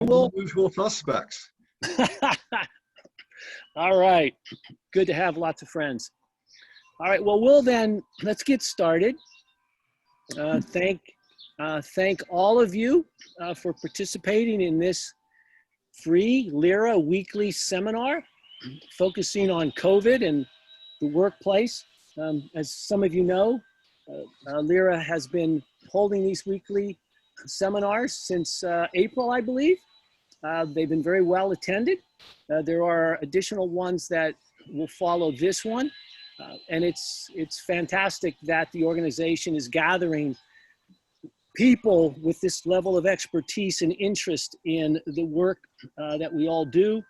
we'll. Usual suspects. All right. Good to have lots of friends. All right. Well, let's get started. Thank all of you for participating in this free LIRA weekly seminar focusing on COVID and the workplace. As some of you know, LIRA has been holding these weekly seminars since April, I believe. They've been very well attended. There are additional ones that will follow this one. And it's fantastic that the organization is gathering people with this level of expertise and interest in the work that we all do,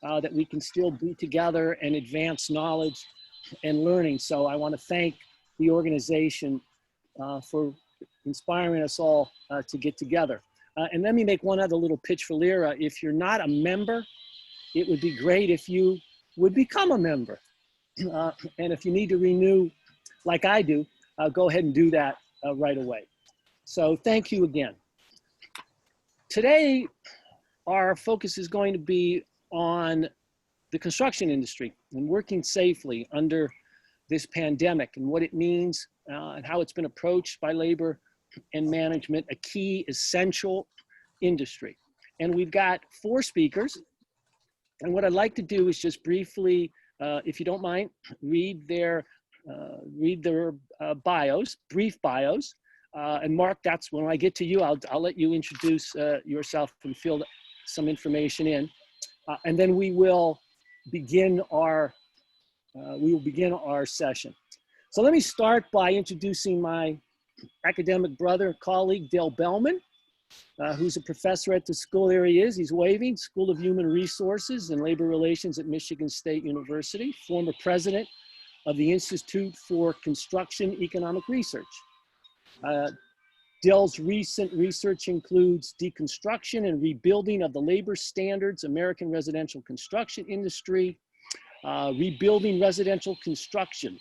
that we can still be together and advance knowledge and learning. So I want to thank the organization for inspiring us all to get together. And let me make one other little pitch for LIRA. If you're not a member, it would be great if you would become a member. And if you need to renew like I do, go ahead and do that right away. So thank you again. Today, our focus is going to be on the construction industry and working safely under this pandemic and what it means and how it's been approached by labor and management, a key essential industry. And we've got 4 speakers. And what I'd like to do is just briefly, if you don't mind, read their bios, brief bios. And Mark, that's when I get to you, I'll let you introduce yourself and fill some information in. And then we will begin our session. So let me start by introducing my academic brother, colleague, Dale Belman, who's a professor at the school. There he is, he's waving, School of Human Resources and Labor Relations at Michigan State University, former president of the Institute for Construction Economic Research. Dell's recent research includes deconstruction and rebuilding of the labor standards, American residential construction industry, rebuilding residential construction.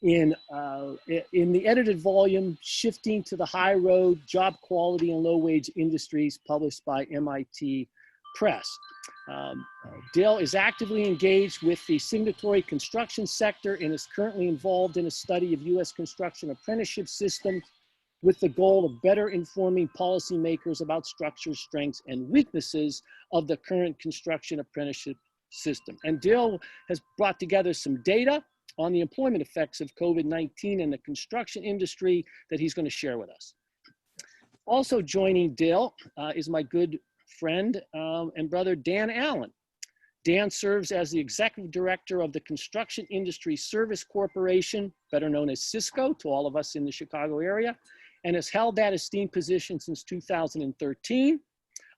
In the edited volume, Shifting to the High Road, Job Quality and Low Wage Industries, published by MIT Press. Dale is actively engaged with the signatory construction sector and is currently involved in a study of U.S. construction apprenticeship systems with the goal of better informing policymakers about structures, strengths, and weaknesses of the current construction apprenticeship system. And Dale has brought together some data on the employment effects of COVID-19 in the construction industry that he's going to share with us. Also joining Dale is my good friend and brother, Dan Allen. Dan serves as the executive director of the Construction Industry Service Corporation, better known as Cisco to all of us in the Chicago area, and has held that esteemed position since 2013.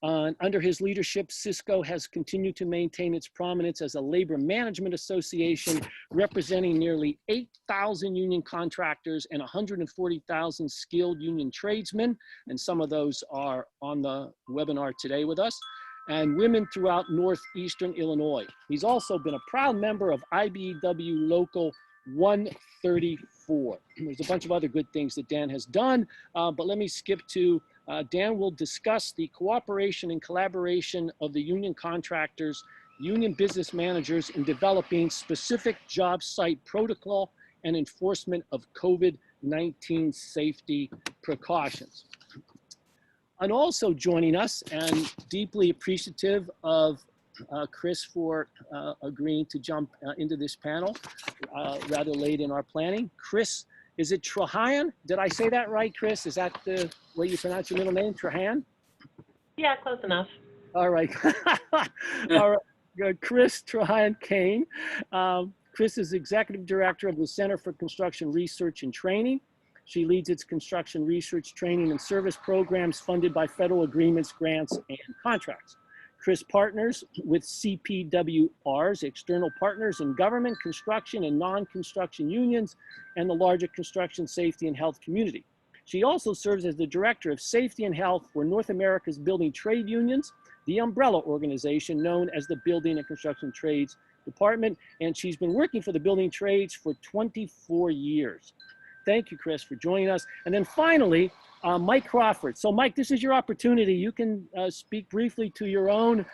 Under his leadership, Cisco has continued to maintain its prominence as a labor management association representing nearly 8,000 union contractors and 140,000 skilled union tradesmen, and some of those are on the webinar today with us, and women throughout northeastern Illinois. He's also been a proud member of IBEW Local 134. There's a bunch of other good things that Dan has done, but let me skip to Dan will discuss the cooperation and collaboration of the union contractors, union business managers in developing specific job site protocol and enforcement of COVID-19 safety precautions. And also joining us, and deeply appreciative of Chris for agreeing to jump into this panel rather late in our planning. Chris, is it Trahan? Did I say that right, Chris? Is that the way you pronounce your middle name, Trahan? Yeah, close enough. All right. All right. Chris Trahan Cain. Chris is executive director of the Center for Construction Research and Training. She leads its construction research, training, and service programs funded by federal agreements, grants, and contracts. Chris partners with CPWRs, external partners in government, construction, and non-construction unions, and the larger construction safety and health community. She also serves as the director of safety and health for North America's building trade unions, the umbrella organization known as the Building and Construction Trades Department, and she's been working for the building trades for 24 years. Thank you, Chris, for joining us. And then finally, Mike Crawford. So Mike, this is your opportunity. You can speak briefly to your own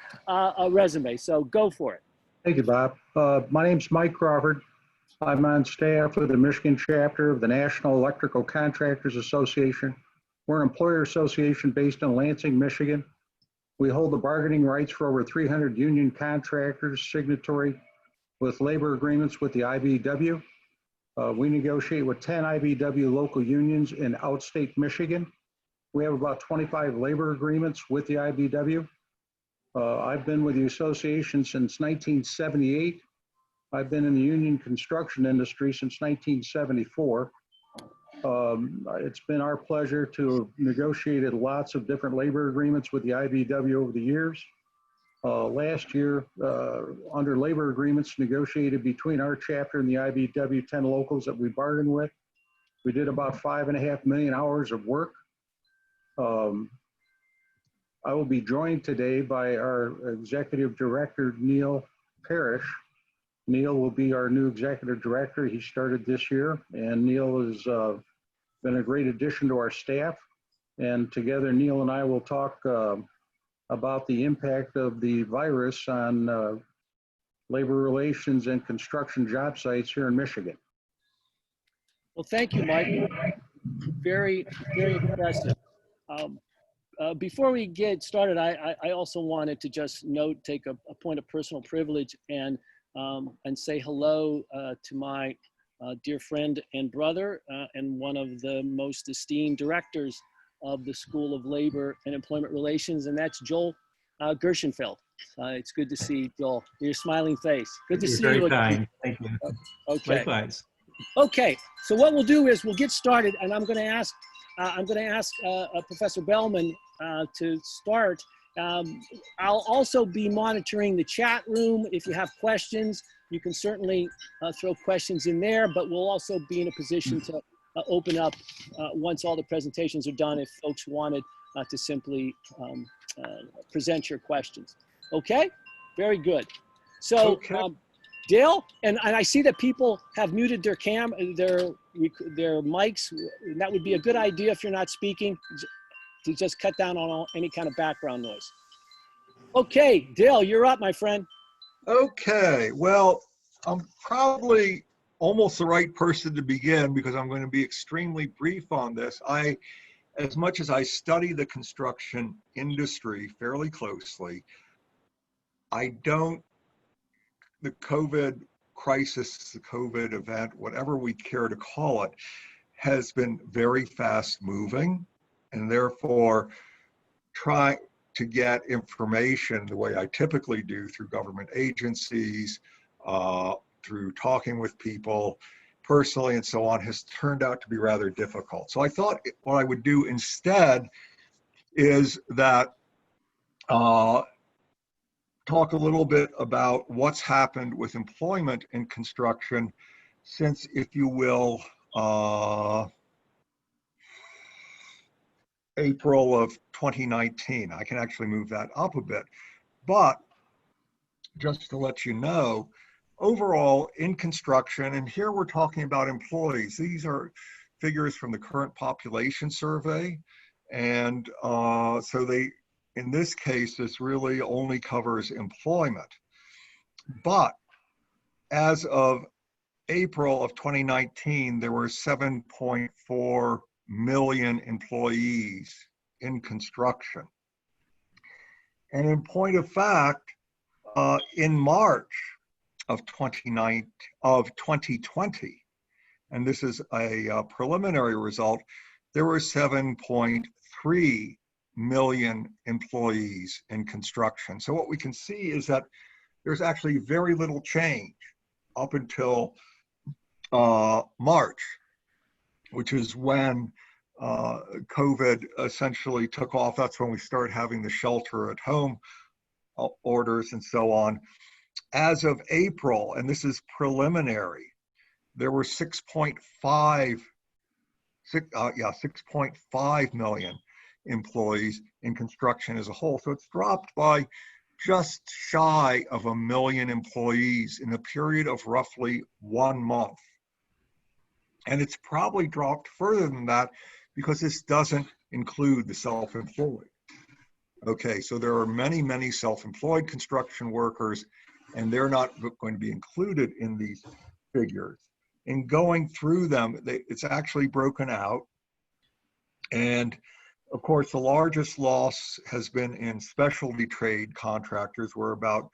resume. So go for it. Thank you, Bob. My name's Mike Crawford. I'm on staff with the Michigan chapter of the National Electrical Contractors Association. We're an employer association based in Lansing, Michigan. We hold the bargaining rights for over 300 union contractors signatory with labor agreements with the IBEW. We negotiate with 10 IBEW local unions in outstate Michigan. We have about 25 labor agreements with the IBEW. I've been with the association since 1978. I've been in the union construction industry since 1974. It's been our pleasure to have negotiated lots of different labor agreements with the IBEW over the years. Last year, under labor agreements negotiated between our chapter and the IBEW 10 locals that we bargained with, we did about 5.5 million hours of work. I will be joined today by our executive director, Neil Parish. Neil will be our new executive director. He started this year, and Neil has been a great addition to our staff. And together, Neil and I will talk about the impact of the virus on labor relations and construction job sites here in Michigan. Well, thank you, Mike. Very, very impressive. Before we get started, I also wanted to just take a point of personal privilege and say hello to my dear friend and brother and one of the most esteemed directors of the School of Labor and Employment Relations, and that's Joel Gershenfeld. It's good to see Joel. Your smiling face. Good to see you. Very kind. Thank you. Okay. Likewise. Okay. So what we'll do is we'll get started, and I'm going to ask Professor Belman to start. I'll also be monitoring the chat room. If you have questions, you can certainly throw questions in there, but we'll also be in a position to open up once all the presentations are done if folks wanted to simply present your questions. Okay? Very good. So, okay. Dale, and I see that people have muted their mics. That would be a good idea if you're not speaking, to just cut down on any kind of background noise. Okay, Dale, you're up, my friend. Okay, well, I'm probably almost the right person to begin because I'm going to be extremely brief on this. As much as I study the construction industry fairly closely, the COVID crisis, the COVID event, whatever we care to call it, has been very fast moving, and therefore trying to get information the way I typically do through government agencies, through talking with people personally and so on, has turned out to be rather difficult. So I thought what I would do instead is that talk a little bit about what's happened with employment in construction since, if you will, April of 2019. I can actually move that up a bit. But just to let you know, overall in construction, and here we're talking about employees, these are figures from the current population survey. And so in this case, this really only covers employment. But as of April of 2019, there were 7.4 million employees in construction. And in point of fact, in March of 2020, and this is a preliminary result, there were 7.3 million employees in construction. So what we can see is that there's actually very little change up until March, which is when COVID essentially took off. That's when we started having the shelter at home orders and so on. As of April, and this is preliminary, there were 6.5 million employees in construction as a whole. So it's dropped by just shy of 1 million employees in a period of roughly 1 month. And it's probably dropped further than that because this doesn't include the self-employed. Okay, so there are many, many self-employed construction workers, and they're not going to be included in these figures. In going through them, it's actually broken out. And of course, the largest loss has been in specialty trade contractors, where about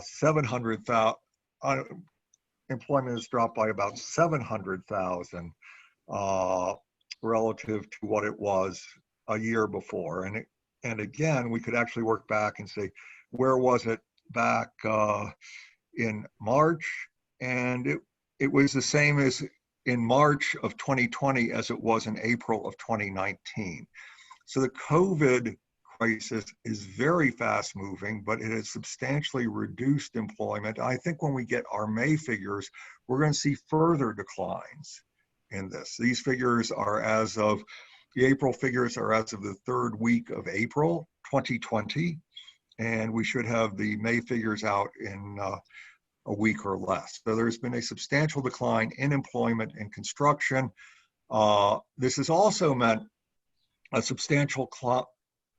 700,000, employment has dropped by about 700,000 relative to what it was a year before. And again, we could actually work back and say, where was it back in March? And it was the same as in March of 2020 as it was in April of 2019. So the COVID crisis is very fast moving, but it has substantially reduced employment. I think when we get our May figures, we're going to see further declines in this. These figures are as of, the April figures are as of the third week of April 2020, and we should have the May figures out in a week or less. So there's been a substantial decline in employment in construction. This has also meant a substantial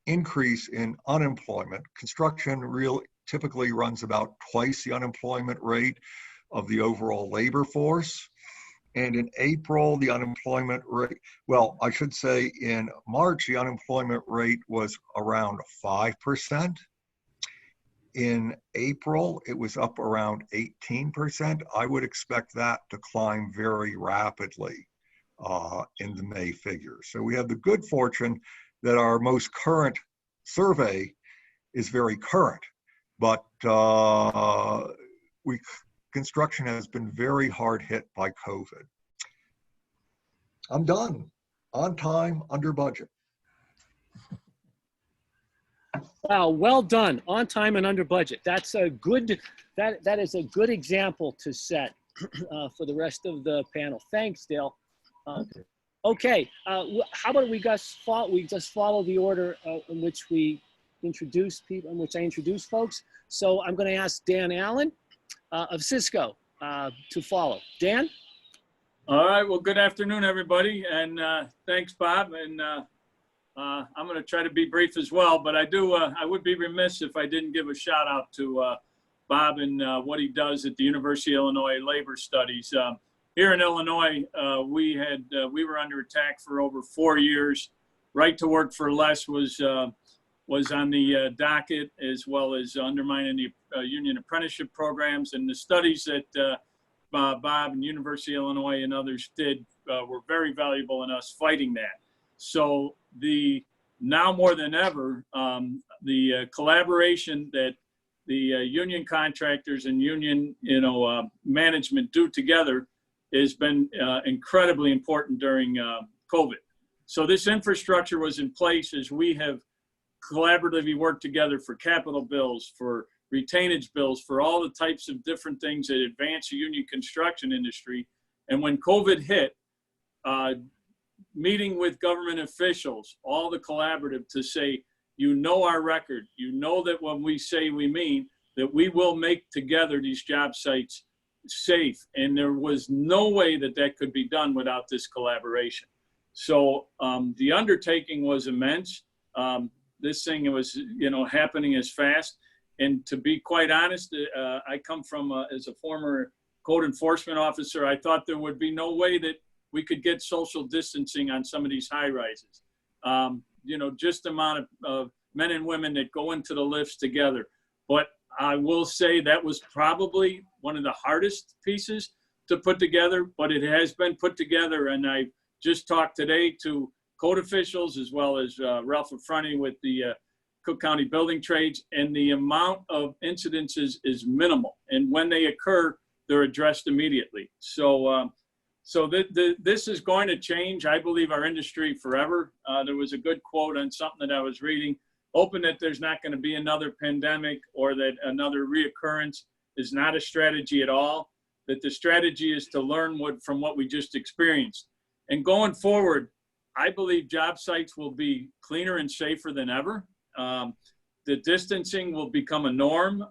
increase in unemployment. Construction typically runs about twice the unemployment rate of the overall labor force. And in April, the unemployment rate, well, I should say in March, the unemployment rate was around 5%. In April, it was up around 18%. I would expect that to climb very rapidly in the May figures. So we have the good fortune that our most current survey is very current, but construction has been very hard hit by COVID. I'm done. On time, under budget. Wow, well done. On time and under budget. That's a good, that is a good example to set for the rest of the panel. Thanks, Dale. Okay, how about we just follow the order in which we introduce people, in which I introduce folks. So I'm going to ask Dan Allen of Cisco to follow. Dan? All right, well, good afternoon, everybody. And thanks, Bob. And I'm going to try to be brief as well, but I would be remiss if I didn't give a shout out to Bob and what he does at the University of Illinois Labor Studies. Here in Illinois, we were under attack for over 4 years. Right to work for less was on the docket, as well as undermining the union apprenticeship programs. And the studies that Bob and University of Illinois and others did were very valuable in us fighting that. So now more than ever, the collaboration that the union contractors and union management do together has been incredibly important during COVID. So this infrastructure was in place as we have collaboratively worked together for capital bills, for retainage bills, for all the types of different things that advance the union construction industry. And when COVID hit, meeting with government officials, all the collaborative to say, our record, that when we say we mean, that we will make together these job sites safe. And there was no way that could be done without this collaboration. So the undertaking was immense. This thing was, happening as fast. And to be quite honest, I come from, as a former code enforcement officer, I thought there would be no way that we could get social distancing on some of these high rises. Just the amount of men and women that go into the lifts together. But I will say that was probably one of the hardest pieces to put together, but it has been put together. And I just talked today to code officials as well as Ralph Affronti with the Cook County Building Trades, and the amount of incidences is minimal. And when they occur, they're addressed immediately. So this is going to change, I believe, our industry forever. There was a good quote on something that I was reading, hoping that there's not going to be another pandemic or that another reoccurrence is not a strategy at all, that the strategy is to learn from what we just experienced. And going forward, I believe job sites will be cleaner and safer than ever. The distancing will become a norm.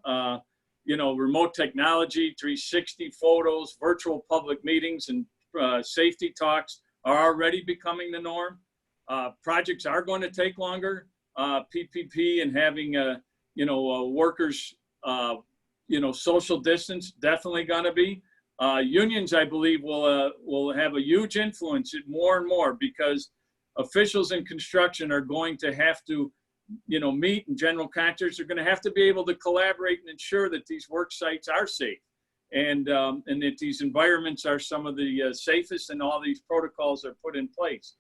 Remote technology, 360 photos, virtual public meetings, and safety talks are already becoming the norm. Projects are going to take longer. PPP and having, workers, social distance, definitely going to be. Unions, I believe, will have a huge influence more and more, because officials in construction are going to have to, meet, and general contractors are going to have to be able to collaborate and ensure that these work sites are safe, and that these environments are some of the safest, and all these protocols are put in place.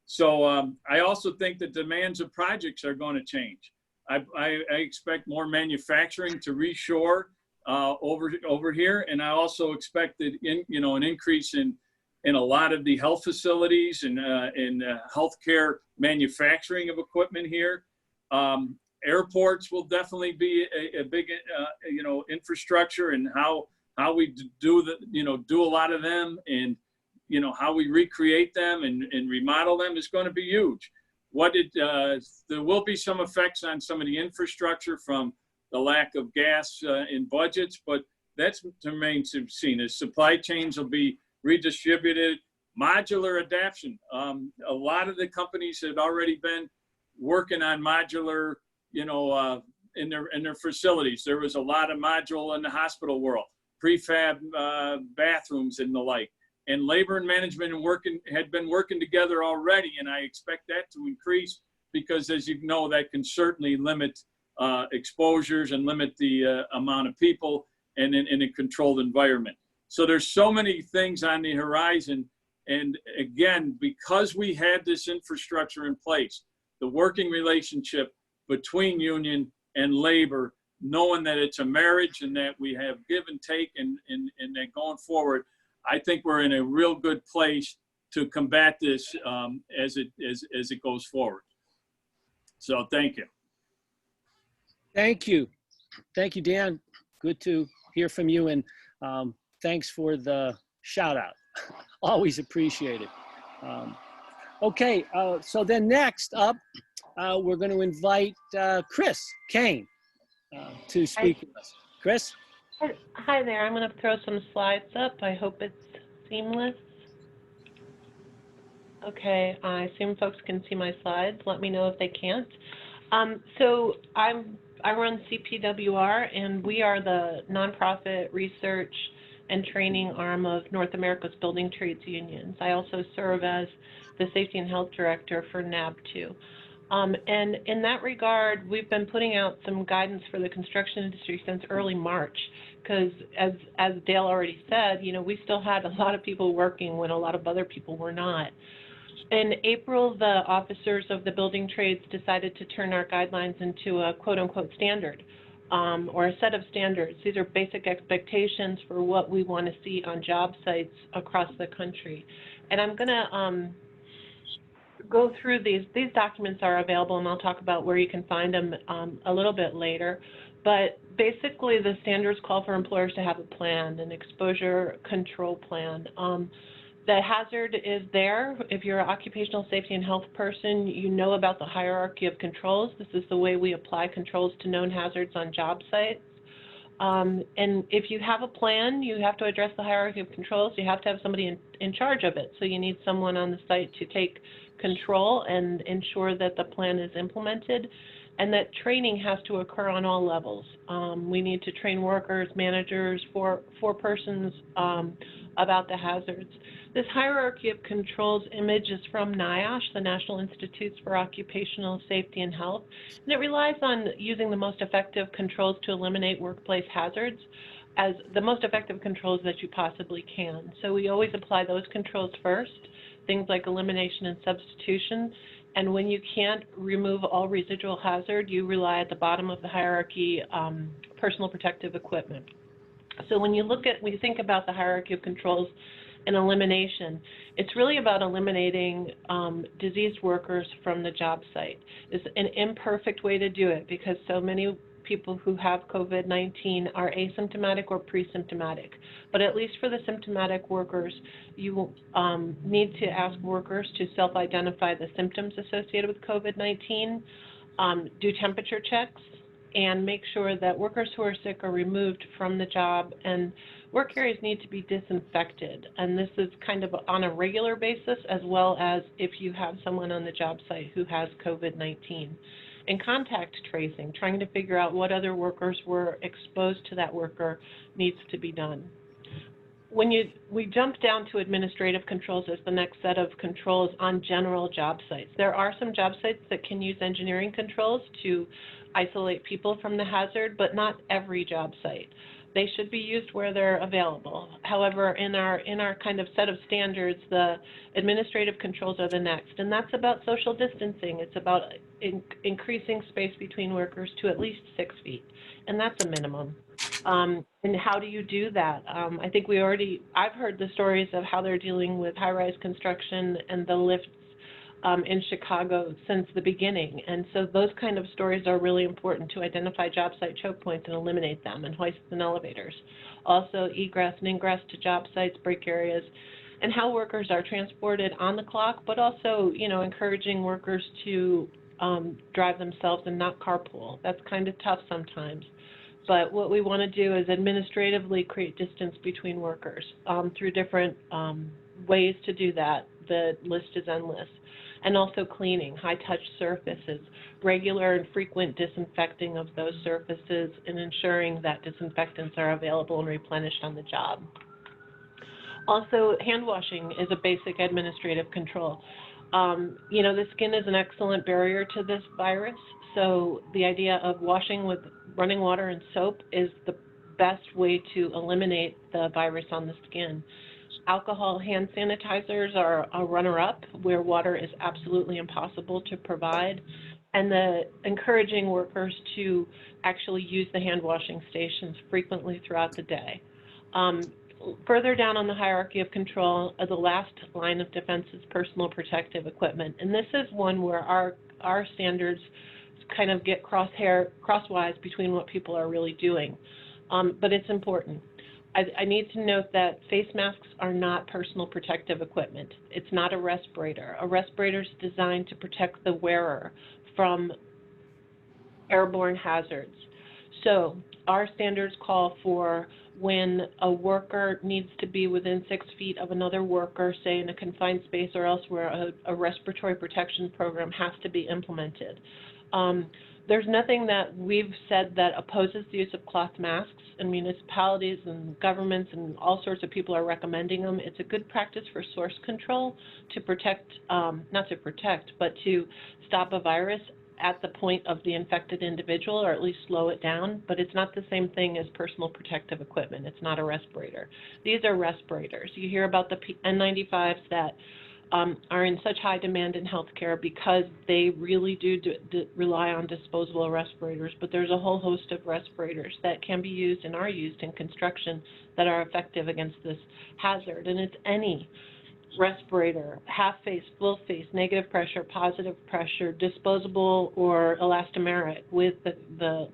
So I also think the demands of projects are going to change. I expect more manufacturing to reshore over here, and I also expect that an increase in a lot of the health facilities and in healthcare manufacturing of equipment here. Airports will definitely be a big infrastructure, and how we do a lot of them, and how we recreate them and remodel them is going to be huge. There will be some effects on some of the infrastructure from the lack of gas in budgets, but that's remains to be seen. As supply chains will be redistributed, modular adaptation. A lot of the companies had already been working on modular, in their facilities. There was a lot of module in the hospital world, prefab bathrooms and the like. And labor and management had been working together already, and I expect that to increase, because, as you know, that can certainly limit exposures and limit the amount of people in a controlled environment. So there's so many things on the horizon, and again, because we had this infrastructure in place, the working relationship between union and labor, knowing that it's a marriage and that we have give and take, and that going forward, I think we're in a real good place to combat this as it goes forward. So thank you. Thank you. Thank you, Dan. Good to hear from you, and thanks for the shout out. Always appreciate it. Okay, so then next up, we're going to invite Chris Cain to speak with us. Chris? Hi there. I'm going to throw some slides up. I hope it's seamless. Okay, I assume folks can see my slides. Let me know if they can't. So I run CPWR, and we are the nonprofit research and training arm of North America's Building Trades Unions. I also serve as the Safety and Health Director for NAB2. And in that regard, we've been putting out some guidance for the construction industry since early March, because as Dale already said, we still had a lot of people working when a lot of other people were not. In April, the officers of the building trades decided to turn our guidelines into a quote-unquote standard, or a set of standards. These are basic expectations for what we want to see on job sites across the country. And I'm going to go through these. These documents are available, and I'll talk about where you can find them a little bit later. But basically, the standards call for employers to have a plan, an exposure control plan. The hazard is there. If you're an occupational safety and health person, you know about the hierarchy of controls. This is the way we apply controls to known hazards on job sites. And if you have a plan, you have to address the hierarchy of controls. You have to have somebody in charge of it. So you need someone on the site to take control and ensure that the plan is implemented, and that training has to occur on all levels. We need to train workers, managers, four persons about the hazards. This hierarchy of controls image is from NIOSH, the National Institutes for Occupational Safety and Health, and it relies on using the most effective controls to eliminate workplace hazards as the most effective controls that you possibly can. So we always apply those controls first, things like elimination and substitution, and when you can't remove all residual hazard, you rely at the bottom of the hierarchy, personal protective equipment. So when you think about the hierarchy of controls and elimination, it's really about eliminating diseased workers from the job site. It's an imperfect way to do it because so many people who have COVID-19 are asymptomatic or pre-symptomatic. But at least for the symptomatic workers, you need to ask workers to self-identify the symptoms associated with COVID-19, do temperature checks, and make sure that workers who are sick are removed from the job, and work areas need to be disinfected, and this is kind of on a regular basis, as well as if you have someone on the job site who has COVID-19. And contact tracing, trying to figure out what other workers were exposed to that worker, needs to be done. When we jump down to administrative controls as the next set of controls on general job sites. There are some job sites that can use engineering controls to isolate people from the hazard, but not every job site. They should be used where they're available. However, in our kind of set of standards, the administrative controls are the next, and that's about social distancing. It's about increasing space between workers to at least 6 feet, and that's a minimum. And how do you do that? I think I've heard the stories of how they're dealing with high-rise construction and the lifts in Chicago since the beginning. And so those kind of stories are really important to identify job site choke points and eliminate them, and hoists and elevators. Also egress and ingress to job sites, break areas, and how workers are transported on the clock, but also, encouraging workers to drive themselves and not carpool. That's kind of tough sometimes. But what we want to do is administratively create distance between workers through different ways to do that. The list is endless. And also cleaning, high-touch surfaces, regular and frequent disinfecting of those surfaces, and ensuring that disinfectants are available and replenished on the job. Also, hand washing is a basic administrative control. The skin is an excellent barrier to this virus, so the idea of washing with running water and soap is the best way to eliminate the virus on the skin. Alcohol hand sanitizers are a runner-up, where water is absolutely impossible to provide, and encouraging workers to actually use the hand washing stations frequently throughout the day. Further down on the hierarchy of control, the last line of defense is personal protective equipment, and this is one where our standards kind of get crosswise between what people are really doing, but it's important. I need to note that face masks are not personal protective equipment. It's not a respirator. A respirator is designed to protect the wearer from airborne hazards. So our standards call for when a worker needs to be within 6 feet of another worker, say in a confined space or elsewhere, a respiratory protection program has to be implemented. There's nothing that we've said that opposes the use of cloth masks, and municipalities and governments and all sorts of people are recommending them. It's a good practice for source control to protect, not to protect, but to stop a virus at the point of the infected individual, or at least slow it down, but it's not the same thing as personal protective equipment. It's not a respirator. These are respirators. You hear about the N95s that are in such high demand in healthcare because they really do rely on disposable respirators, but there's a whole host of respirators that can be used and are used in construction that are effective against this hazard, and it's any respirator, half face, full face, negative pressure, positive pressure, disposable or elastomeric, with the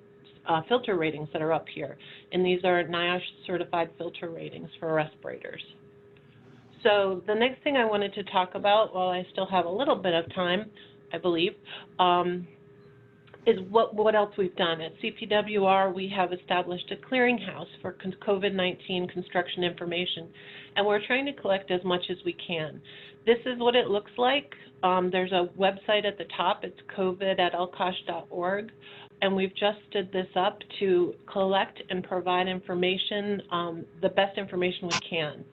filter ratings that are up here, and these are NIOSH certified filter ratings for respirators. So the next thing I wanted to talk about, while I still have a little bit of time, I believe, is what else we've done. At CPWR, we have established a clearinghouse for COVID-19 construction information, and we're trying to collect as much as we can. This is what it looks like. There's a website at the top. It's covid@lcosh.org, and we've just stood this up to collect and provide information, the best information we can.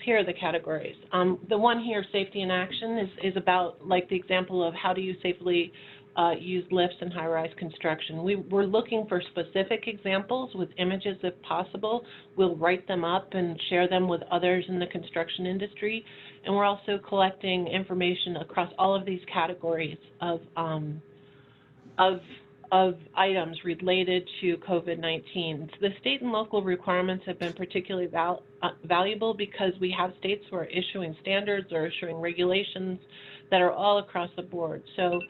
Here are the categories. The one here, safety in action, is about, like, the example of how do you safely use lifts in high-rise construction. We're looking for specific examples with images if possible. We'll write them up and share them with others in the construction industry. And we're also collecting information across all of these categories of items related to COVID-19. The state and local requirements have been particularly valuable because we have states who are issuing standards or issuing regulations that are all across the board. So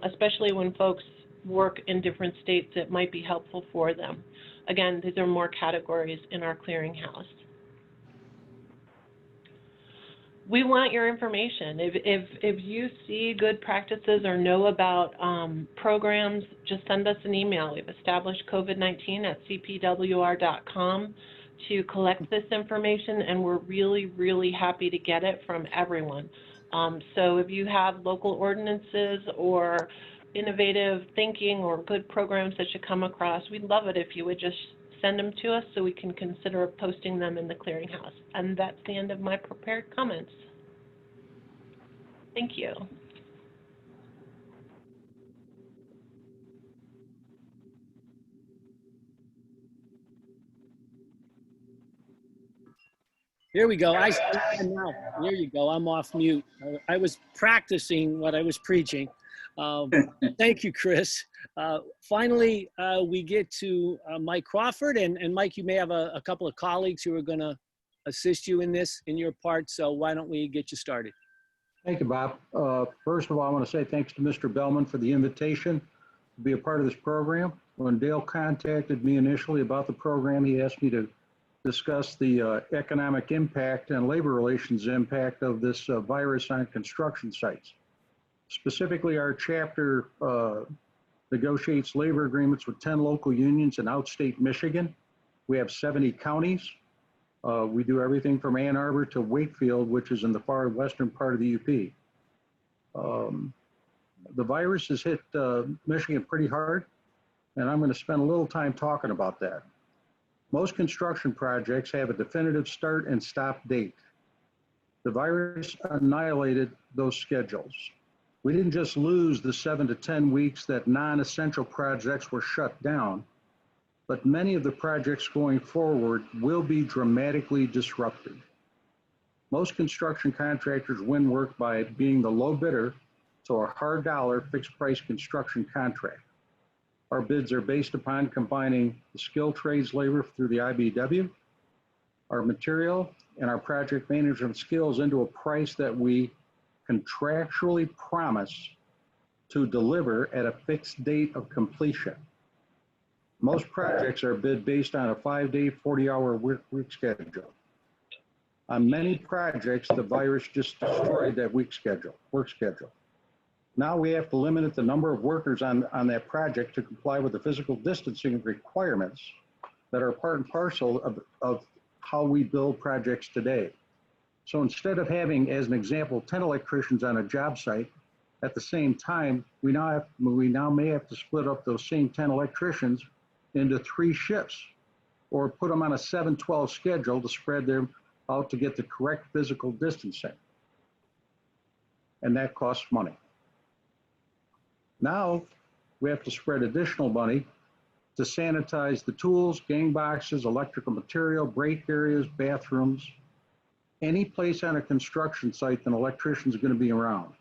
especially when folks work in different states, it might be helpful for them. Again, these are more categories in our clearinghouse. We want your information. If you see good practices or know about programs, just send us an email. We've established COVID-19 at cpwr.com. to collect this information, and we're really, really happy to get it from everyone. So if you have local ordinances or innovative thinking or good programs that you come across, we'd love it if you would just send them to us so we can consider posting them in the clearinghouse. And that's the end of my prepared comments. Thank you. Here we go. I now. Here you go. I'm off mute. I was practicing what I was preaching. Thank you, Chris. Finally, we get to Mike Crawford, and Mike, you may have a couple of colleagues who are going to assist you in this, in your part. So why don't we get you started? Thank you, Bob. First of all, I want to say thanks to Mr. Belman for the invitation to be a part of this program. When Dale contacted me initially about the program, he asked me to discuss the economic impact and labor relations impact of this virus on construction sites. Specifically, our chapter negotiates labor agreements with 10 local unions in outstate Michigan. We have 70 counties. We do everything from Ann Arbor to Wakefield, which is in the far western part of the UP. The virus has hit Michigan pretty hard, and I'm going to spend a little time talking about that. Most construction projects have a definitive start and stop date. The virus annihilated those schedules. We didn't just lose the 7 to 10 weeks that non-essential projects were shut down, but many of the projects going forward will be dramatically disrupted. Most construction contractors win work by being the low bidder to a hard dollar fixed price construction contract. Our bids are based upon combining the skilled trades labor through the IBW, our material, and our project management skills into a price that we contractually promise to deliver at a fixed date of completion. Most projects are bid based on a 5-day, 40-hour work schedule. On many projects, the virus just destroyed that work schedule. Now we have to limit the number of workers on that project to comply with the physical distancing requirements that are part and parcel of how we build projects today. So instead of having, as an example, 10 electricians on a job site, at the same time, we now may have to split up those same 10 electricians into 3 shifts, or put them on a 7-12 schedule to spread them out to get the correct physical distancing. And that costs money. Now we have to spread additional money to sanitize the tools, gang boxes, electrical material, break areas, bathrooms, any place on a construction site that an electrician is going to be around.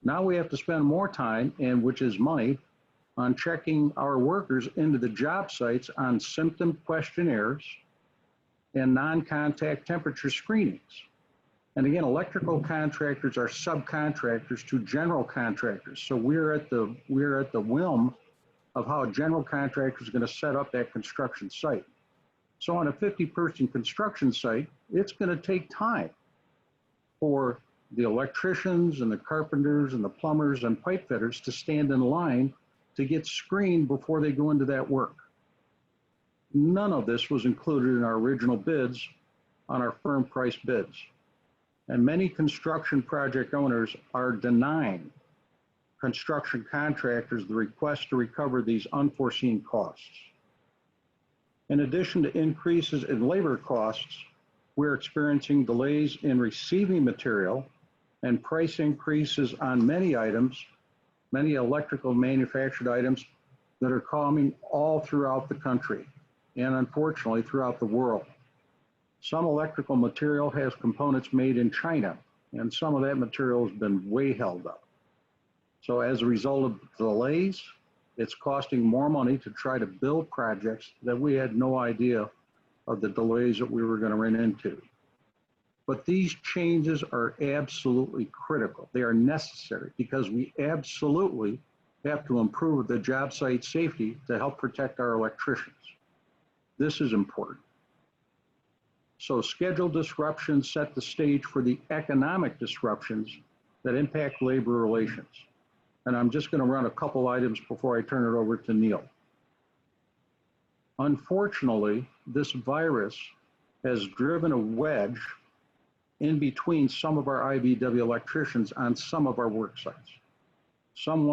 Now we have to spend more time, and which is money, on checking our workers into the job sites on symptom questionnaires and non-contact temperature screenings. And again, electrical contractors are subcontractors to general contractors. So we're at the whim of how a general contractor is going to set up that construction site. So on a 50-person construction site, it's going to take time for the electricians and the carpenters and the plumbers and pipe fitters to stand in line to get screened before they go into that work. None of this was included in our original bids on our firm price bids. And many construction project owners are denying construction contractors the request to recover these unforeseen costs. In addition to increases in labor costs, we're experiencing delays in receiving material and price increases on many items, many electrical manufactured items that are coming all throughout the country and unfortunately throughout the world. Some electrical material has components made in China, and some of that material has been way held up. So as a result of delays, it's costing more money to try to build projects that we had no idea of the delays that we were going to run into. But these changes are absolutely critical. They are necessary because we absolutely have to improve the job site safety to help protect our electricians. This is important. So schedule disruptions set the stage for the economic disruptions that impact labor relations. And I'm just going to run a couple items before I turn it over to Neil. Unfortunately, this virus has driven a wedge in between some of our IBEW electricians on some of our work sites. Some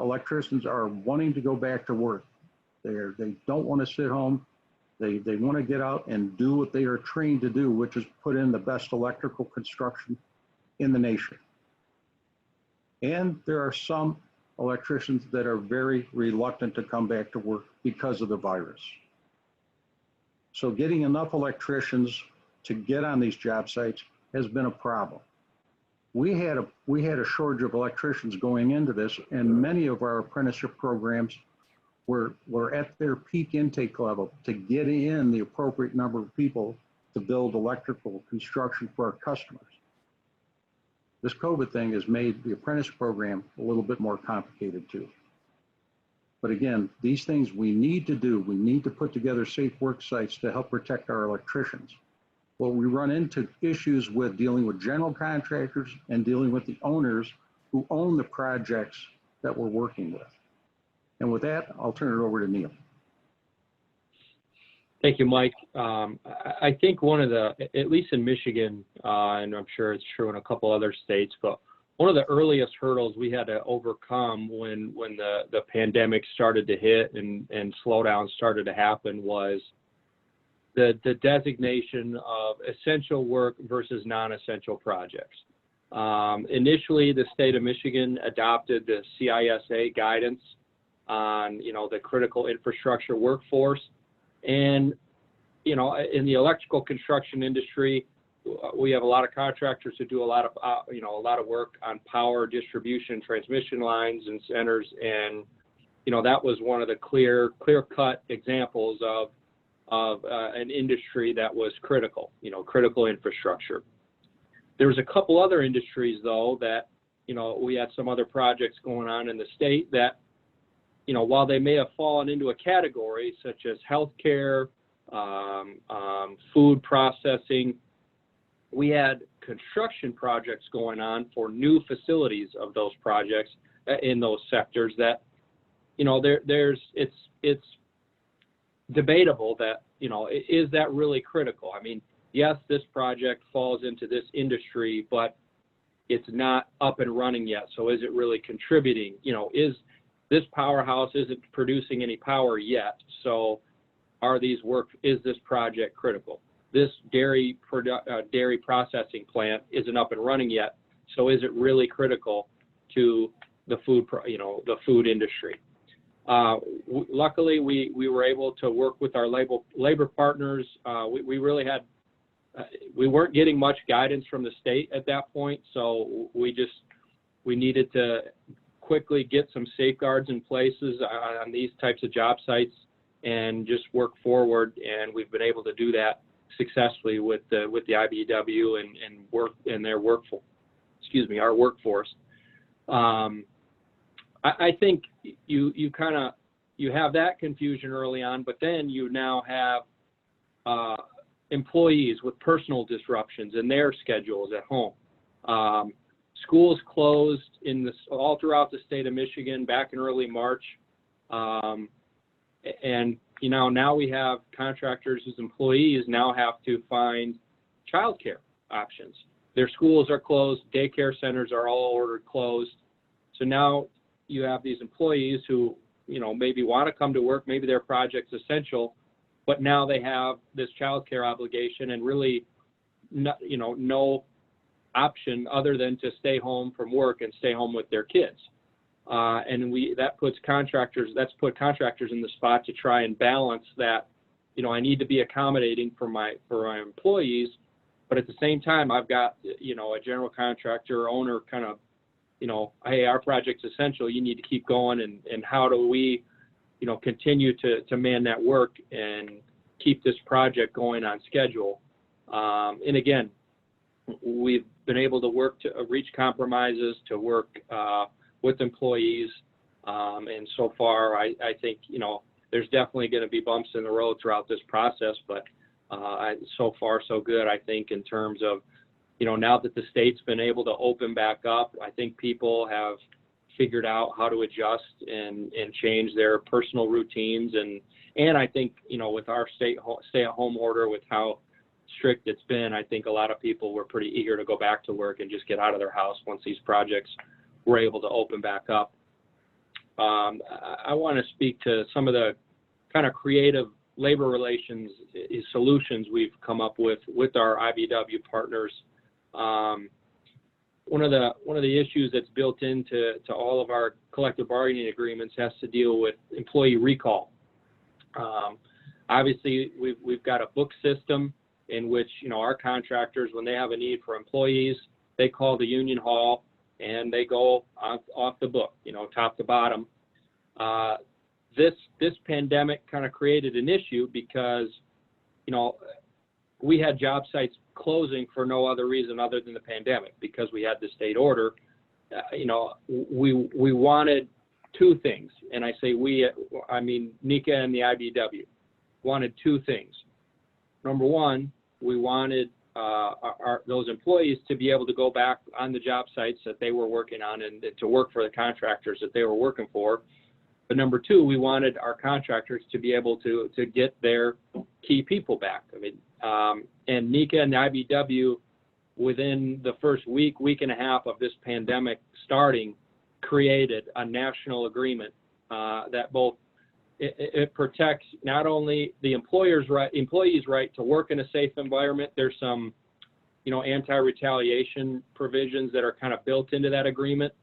electricians are wanting to go back to work. They don't want to sit home. They want to get out and do what they are trained to do, which is put in the best electrical construction in the nation. And there are some electricians that are very reluctant to come back to work because of the virus. So getting enough electricians to get on these job sites has been a problem. We had a shortage of electricians going into this, and many of our apprenticeship programs were at their peak intake level to get in the appropriate number of people to build electrical construction for our customers. This COVID thing has made the apprentice program a little bit more complicated too. But again, these things we need to do. We need to put together safe work sites to help protect our electricians. Well, we run into issues with dealing with general contractors and dealing with the owners who own the projects that we're working with. And with that, I'll turn it over to Neil. Thank you, Mike. I think one of the, at least in Michigan, and I'm sure it's true in a couple other states, but one of the earliest hurdles we had to overcome when the pandemic started to hit and slowdown started to happen was the designation of essential work versus non-essential projects. Initially, the state of Michigan adopted the CISA guidance on, the critical infrastructure workforce. And, in the electrical construction industry, we have a lot of contractors who do a lot of work on power distribution, transmission lines and centers. And, that was one of the clear-cut examples of an industry that was critical, critical infrastructure. There was a couple other industries, though, that, we had some other projects going on in the state that, while they may have fallen into a category such as healthcare, food processing, we had construction projects going on for new facilities of those projects in those sectors that, it's debatable that, is that really critical? I mean, yes, this project falls into this industry, but it's not up and running yet. So is it really contributing? Is this powerhouse isn't producing any power yet? So is this project critical? This dairy processing plant isn't up and running yet. So is it really critical to the food industry? Luckily, we were able to work with our labor partners. We really had, we weren't getting much guidance from the state at that point. So we needed to quickly get some safeguards in places on these types of job sites and just work forward. And we've been able to do that successfully with the IBEW and work in their our workforce. I think you have that confusion early on, but then you now have employees with personal disruptions in their schedules at home. Schools closed all throughout the state of Michigan back in early March. And, now we have contractors whose employees now have to find childcare options. Their schools are closed. Daycare centers are all ordered closed. So now you have these employees who, maybe want to come to work. Maybe their project's essential, but now they have this childcare obligation and really, no option other than to stay home from work and stay home with their kids. And that's put contractors in the spot to try and balance that. I need to be accommodating for my employees, but at the same time, I've got, a general contractor or owner kind of, hey, our project's essential. You need to keep going. And how do we, continue to man that work and keep this project going on schedule? And again, we've been able to work to reach compromises, to work with employees. And so far, I think, there's definitely going to be bumps in the road throughout this process, but so far so good, I think, in terms of, now that the state's been able to open back up, I think people have figured out how to adjust and change their personal routines. And I think, with our stay-at-home order, with how strict it's been, I think a lot of people were pretty eager to go back to work and just get out of their house once these projects were able to open back up. I want to speak to some of the kind of creative labor relations solutions we've come up with our IBEW partners. One of the issues that's built into all of our collective bargaining agreements has to deal with employee recall. Obviously, we've got a book system in which, our contractors, when they have a need for employees, they call the union hall and they go off the book, top to bottom. This pandemic kind of created an issue because, we had job sites closing for no other reason other than the pandemic, because we had the state order. We wanted two things, and I say we, I mean NECA and the IBEW wanted two things. Number one, we wanted those employees to be able to go back on the job sites that they were working on and to work for the contractors that they were working for. But number two, we wanted our contractors to be able to get their key people back. I mean, and NECA and the IBEW, within the first week and a half of this pandemic starting, created a national agreement that both it protects not only the employee's right to work in a safe environment. There's some, anti-retaliation provisions that are kind of built into that agreement,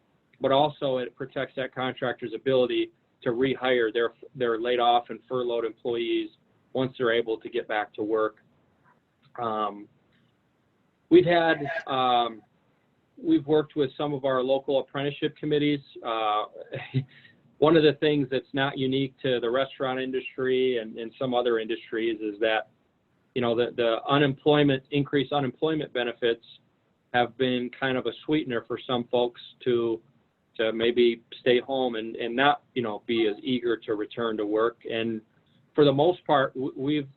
but also it protects that contractor's ability to rehire their laid off and furloughed employees once they're able to get back to work. We've worked with some of our local apprenticeship committees. One of the things that's not unique to the restaurant industry and some other industries is that, the increased unemployment benefits have been kind of a sweetener for some folks to maybe stay home and not, be as eager to return to work. And for the most part, we've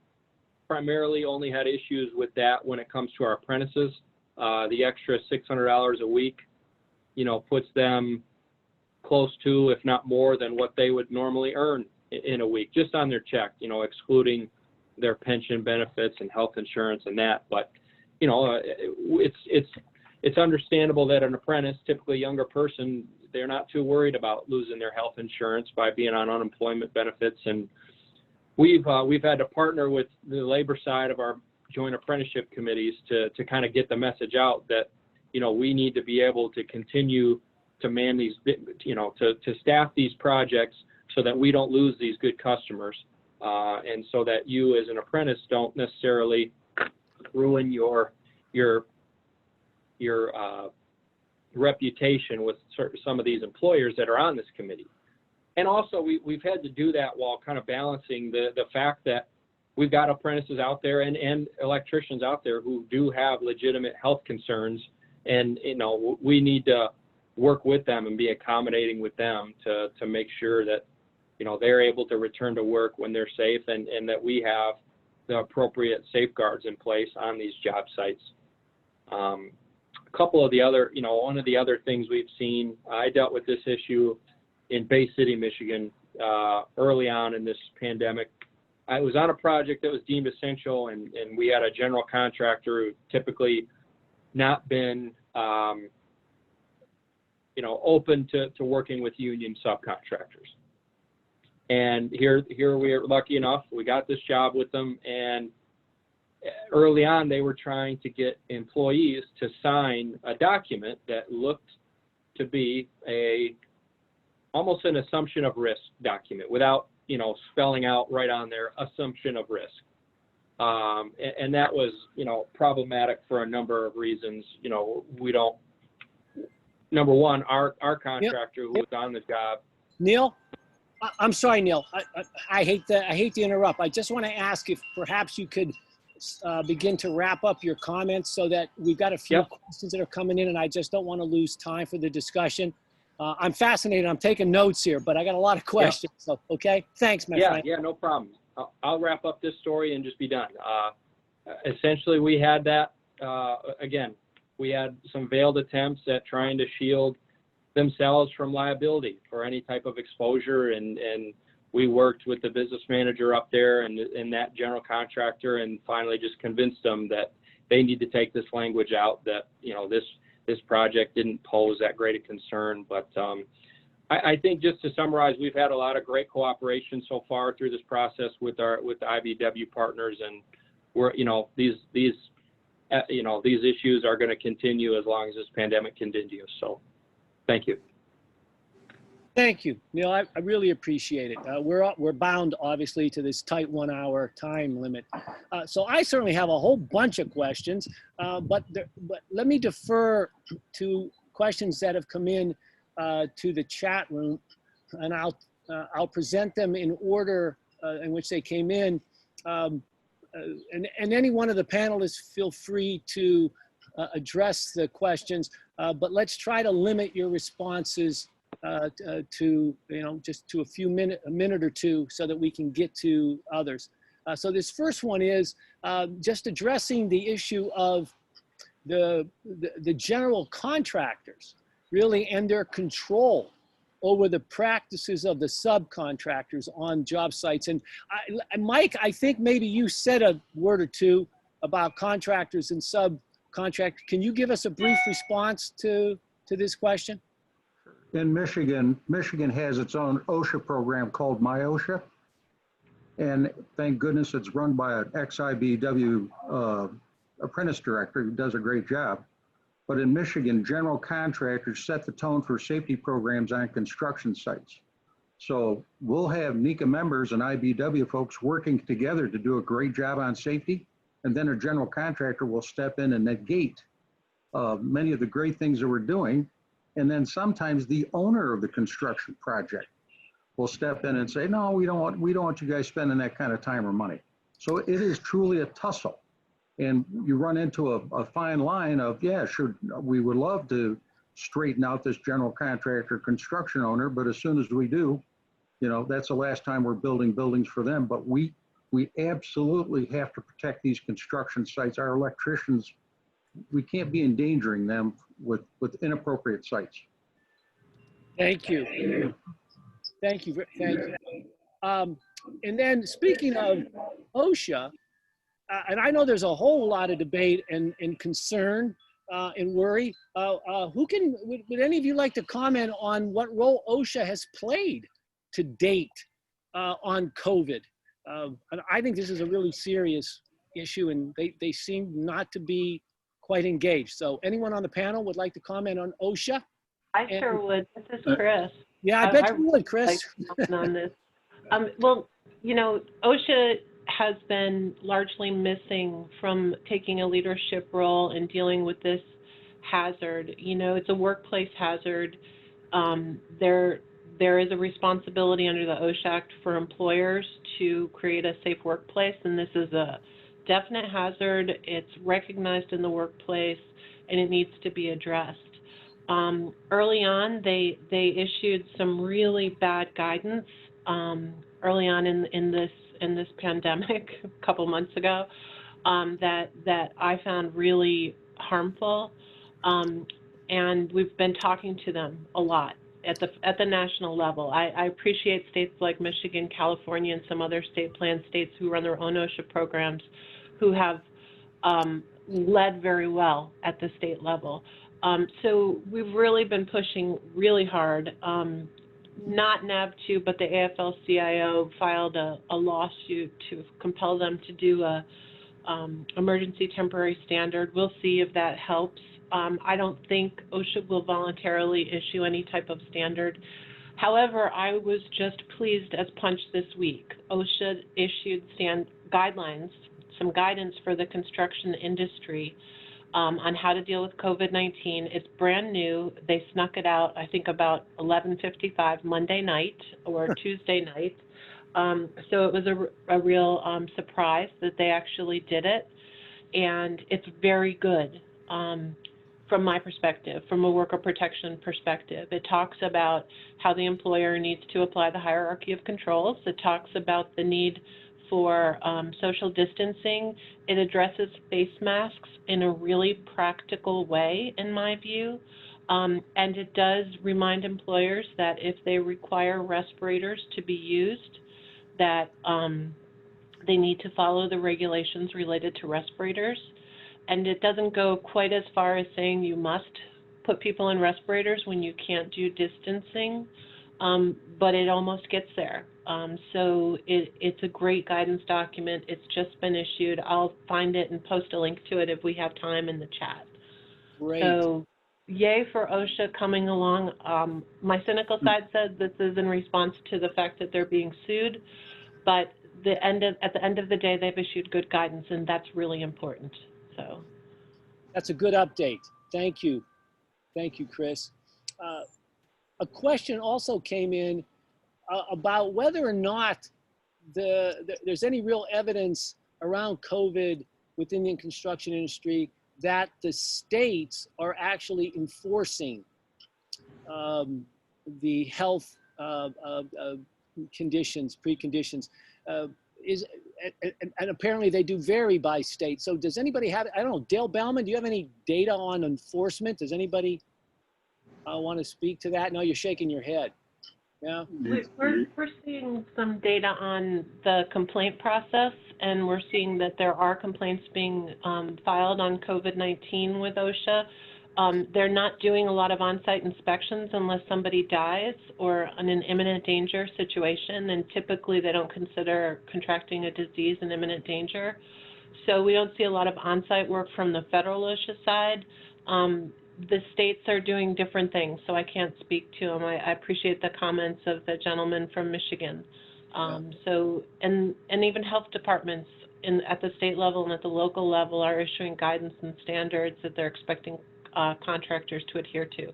primarily only had issues with that when it comes to our apprentices. The extra $600 a week, puts them close to, if not more than what they would normally earn in a week, just on their check, excluding their pension benefits and health insurance and that. But, it's understandable that an apprentice, typically a younger person, they're not too worried about losing their health insurance by being on unemployment benefits. And we've had to partner with the labor side of our joint apprenticeship committees to kind of get the message out that, we need to be able to continue to man these, to staff these projects so that we don't lose these good customers. And so that you as an apprentice don't necessarily ruin your reputation with some of these employers that are on this committee. And also we've had to do that while kind of balancing the fact that we've got apprentices out there and electricians out there who do have legitimate health concerns, and we need to work with them and be accommodating with them to make sure that they're able to return to work when they're safe, and that we have the appropriate safeguards in place on these job sites. A couple of the other, one of the other things we've seen, I dealt with this issue in Bay City, Michigan, early on in this pandemic. I was on a project that was deemed essential, and we had a general contractor who typically not been, open to working with union subcontractors. And here we are lucky enough, we got this job with them, and early on they were trying to get employees to sign a document that looked to be almost an assumption of risk document without, spelling out right on there assumption of risk. And that was, problematic for a number of reasons. Number one, our contractor who was on the job. Neil, I'm sorry, Neil. I hate to interrupt. I just want to ask if perhaps you could begin to wrap up your comments so that we've got a few questions that are coming in, and I just don't want to lose time for the discussion. I'm fascinated. I'm taking notes here, but I got a lot of questions. So, okay. Thanks, my friend. Yeah, no problem. I'll wrap up this story and just be done. Essentially, we had that, again, we had some veiled attempts at trying to shield themselves from liability for any type of exposure. And we worked with the business manager up there and that general contractor, and finally just convinced them that they need to take this language out, that, you know, this project didn't pose that great a concern. But I think, just to summarize, we've had a lot of great cooperation so far through this process with the IBEW partners, and we're, you know, these issues are going to continue as long as this pandemic continues. So thank you. Thank you, Neil. I really appreciate it. We're bound, obviously, to this tight 1 hour time limit. So I certainly have a whole bunch of questions, but let me defer to questions that have come in to the chat room, and I'll present them in order in which they came in. And any one of the panelists feel free to address the questions, but let's try to limit your responses to, you know, just to a minute or two, so that we can get to others. So this first one is just addressing the issue of the general contractors, really, and their control over the practices of the subcontractors on job sites. And Mike, I think maybe you said a word or two about contractors and subcontractors. Can you give us a brief response to this question? In Michigan has its own OSHA program called MyOSHA. And thank goodness it's run by an ex-IBEW apprentice director who does a great job. But in Michigan, general contractors set the tone for safety programs on construction sites. So we'll have NECA members and IBEW folks working together to do a great job on safety. And then a general contractor will step in and negate many of the great things that we're doing. And then sometimes the owner of the construction project will step in and say, no, we don't want you guys spending that kind of time or money. So it is truly a tussle. And you run into a fine line of, yeah, sure, we would love to straighten out this general contractor construction owner, but as soon as we do, you know, that's the last time we're building buildings for them. But we absolutely have to protect these construction sites. Our electricians, we can't be endangering them with inappropriate sites. Thank you. Thank you. And then, speaking of OSHA, and I know there's a whole lot of debate and concern and worry. Would any of you like to comment on what role OSHA has played to date on COVID? And I think this is a really serious issue, and they seem not to be quite engaged. So anyone on the panel would like to comment on OSHA? Sure would. This is Chris. Yeah, I bet you would, Chris. Like on this. Well, you know, OSHA has been largely missing from taking a leadership role in dealing with this hazard. You know, it's a workplace hazard. There is a responsibility under the OSHA Act for employers to create a safe workplace, and this is a definite hazard. It's recognized in the workplace, and it needs to be addressed. Early on, they issued some really bad guidance early on in this pandemic a couple months ago that I found really harmful, and we've been talking to them a lot at the national level. I appreciate states like Michigan, California, and some other state plan states who run their own OSHA programs, who have led very well at the state level. So we've really been pushing really hard. Not NAV2, but the AFL-CIO filed a lawsuit to compel them to do a emergency temporary standard. We'll see if that helps. I don't think OSHA will voluntarily issue any type of standard. However, I was just pleased as punch this week. OSHA issued guidelines, some guidance for the construction industry on how to deal with COVID-19. It's brand new. They snuck it out, I think, about 11:55 Monday night or Tuesday night. So it was a real surprise that they actually did it. And it's very good from my perspective, from a worker protection perspective. It talks about how the employer needs to apply the hierarchy of controls. It talks about the need for social distancing. It addresses face masks in a really practical way, in my view. And it does remind employers that if they require respirators to be used, that they need to follow the regulations related to respirators. And it doesn't go quite as far as saying you must put people in respirators when you can't do distancing, but it almost gets there. So it's a great guidance document. It's just been issued. I'll find it and post a link to it if we have time in the chat. Great. So yay for OSHA coming along. My cynical side said this is in response to the fact that they're being sued, but at the end of the day, they've issued good guidance, and that's really important. So That's a good update. Thank you. Thank you, Chris. A question also came in about whether or not there's any real evidence around COVID within the construction industry that the states are actually enforcing the health conditions, preconditions. And apparently they do vary by state. So does anybody have, I don't know, Dale Belman, do you have any data on enforcement? Does anybody want to speak to that? No, you're shaking your head. Yeah. We're seeing some data on the complaint process, and we're seeing that there are complaints being filed on COVID-19 with OSHA. They're not doing a lot of on-site inspections unless somebody dies or in an imminent danger situation, and typically they don't consider contracting a disease an imminent danger. So we don't see a lot of on-site work from the federal OSHA side. The states are doing different things, so I can't speak to them. I appreciate the comments of the gentleman from Michigan. So, and even health departments at the state level and at the local level are issuing guidance and standards that they're expecting contractors to adhere to,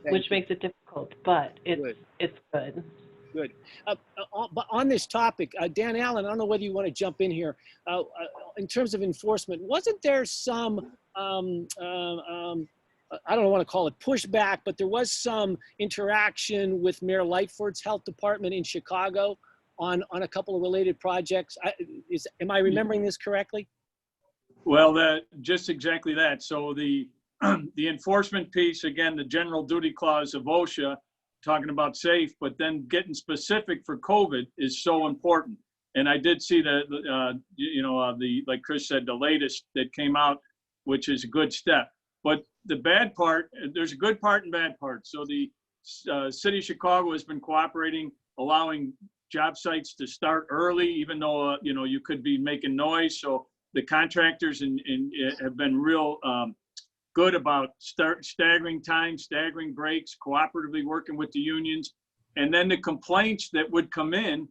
which makes it difficult, but it's good. Good. But on this topic, Dan Allen, I don't know whether you want to jump in here. In terms of enforcement, wasn't there some I don't want to call it pushback, but there was some interaction with Mayor Lightford's health department in Chicago on a couple of related projects. Am I remembering this correctly? Well, just exactly that. So the enforcement piece, again, the general duty clause of OSHA, talking about safe, but then getting specific for COVID is so important. And I did see like Chris said, the latest that came out, which is a good step. But the bad part, there's a good part and bad part. So the city of Chicago has been cooperating, allowing job sites to start early, even though, you could be making noise. So the contractors have been real good about staggering time, staggering breaks, cooperatively working with the unions. And then the complaints that would come in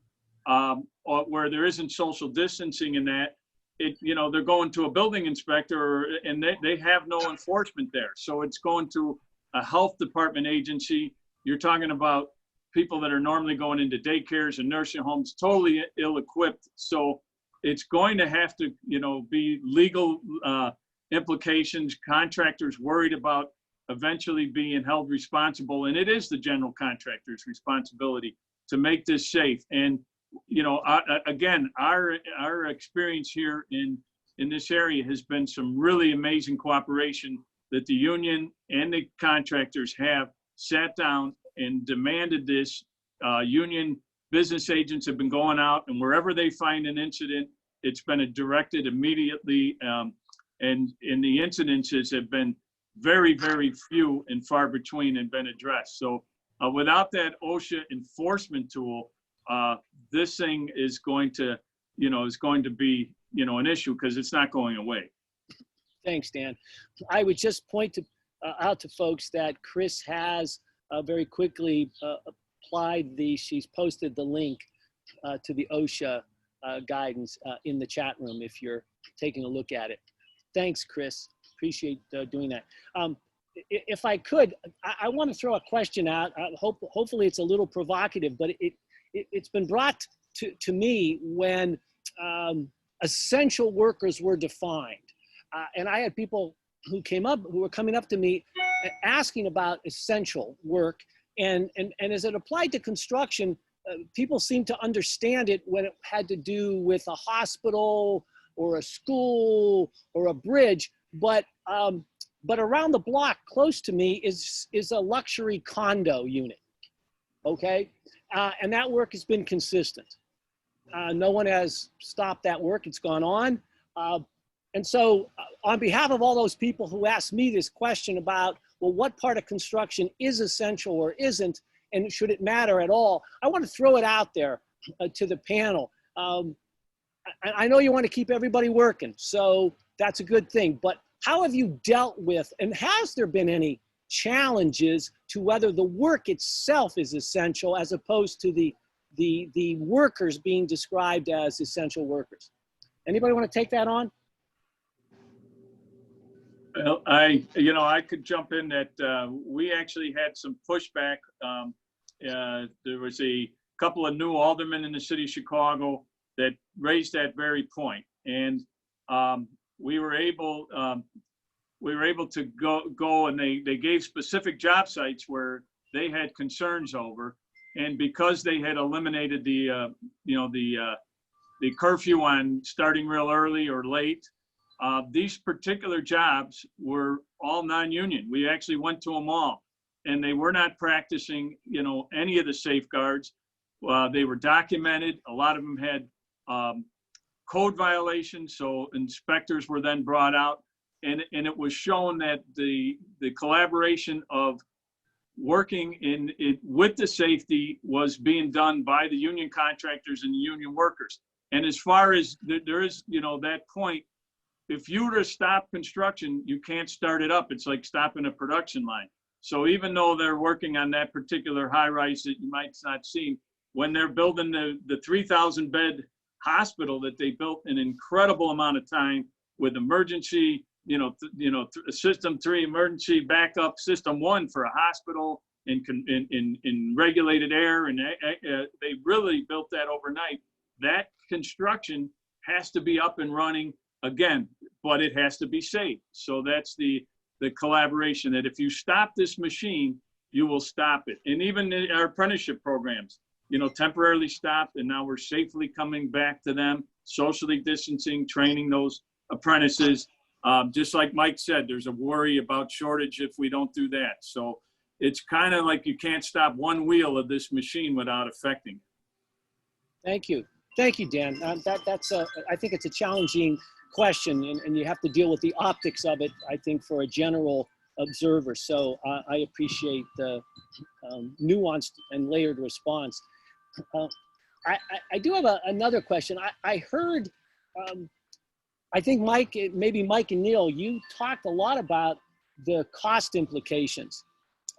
where there isn't social distancing in that, they're going to a building inspector and they have no enforcement there. So it's going to a health department agency. You're talking about people that are normally going into daycares and nursing homes, totally ill-equipped. So it's going to have to, be legal implications, contractors worried about eventually being held responsible. And it is the general contractor's responsibility to make this safe. And again, our experience here in this area has been some really amazing cooperation that the union and the contractors have sat down and demanded this. Union business agents have been going out, and wherever they find an incident, it's been directed immediately. And the incidences have been very, very few and far between and been addressed. So without that OSHA enforcement tool, this thing is going to be, an issue because it's not going away. Thanks, Dan. I would just point out to folks that Chris has very quickly applied she's posted the link to the OSHA guidance in the chat room if you're taking a look at it. Thanks, Chris. Appreciate doing that. If I could, I want to throw a question out. Hopefully it's a little provocative, but it's been brought to me when essential workers were defined. And I had people who were coming up to me asking about essential work. And as it applied to construction, people seemed to understand it when it had to do with a hospital or a school or a bridge. But but around the block close to me is a luxury condo unit, okay? And that work has been consistent. No one has stopped that work, it's gone on. And so on behalf of all those people who asked me this question about, well, what part of construction is essential or isn't, and should it matter at all? I want to throw it out there to the panel. I know you want to keep everybody working, so that's a good thing, but how have you dealt with, and has there been any challenges to whether the work itself is essential as opposed to the workers being described as essential workers? Anybody want to take that on? Well, I could jump in that we actually had some pushback. There was a couple of new aldermen in the city of Chicago that raised that very point, and we were able to go and they gave specific job sites where they had concerns over, and because they had eliminated the curfew on starting real early or late. These particular jobs were all non-union. We actually went to them all, and they were not practicing, any of the safeguards. They were documented. A lot of them had code violations, so inspectors were then brought out, and it was shown that the collaboration of working with the safety was being done by the union contractors and the union workers. And as far as there is, that point, if you were to stop construction, you can't start it up. It's like stopping a production line. So even though they're working on that particular high rise that you might not see, when they're building the 3,000 bed hospital that they built an incredible amount of time with emergency, system 3 emergency backup, system 1 for a hospital in regulated air, and they really built that overnight. That construction has to be up and running again, but it has to be safe. So that's the collaboration, that if you stop this machine, you will stop it. And even our apprenticeship programs, temporarily stopped, and now we're safely coming back to them, socially distancing, training those apprentices. Just like Mike said, there's a worry about shortage if we don't do that. So it's kind of like you can't stop one wheel of this machine without affecting it. Thank you. Thank you, Dan. I think it's a challenging question, and you have to deal with the optics of it, I think, for a general observer. So I appreciate the nuanced and layered response. I do have another question. I heard, I think maybe Mike and Neil, you talked a lot about the cost implications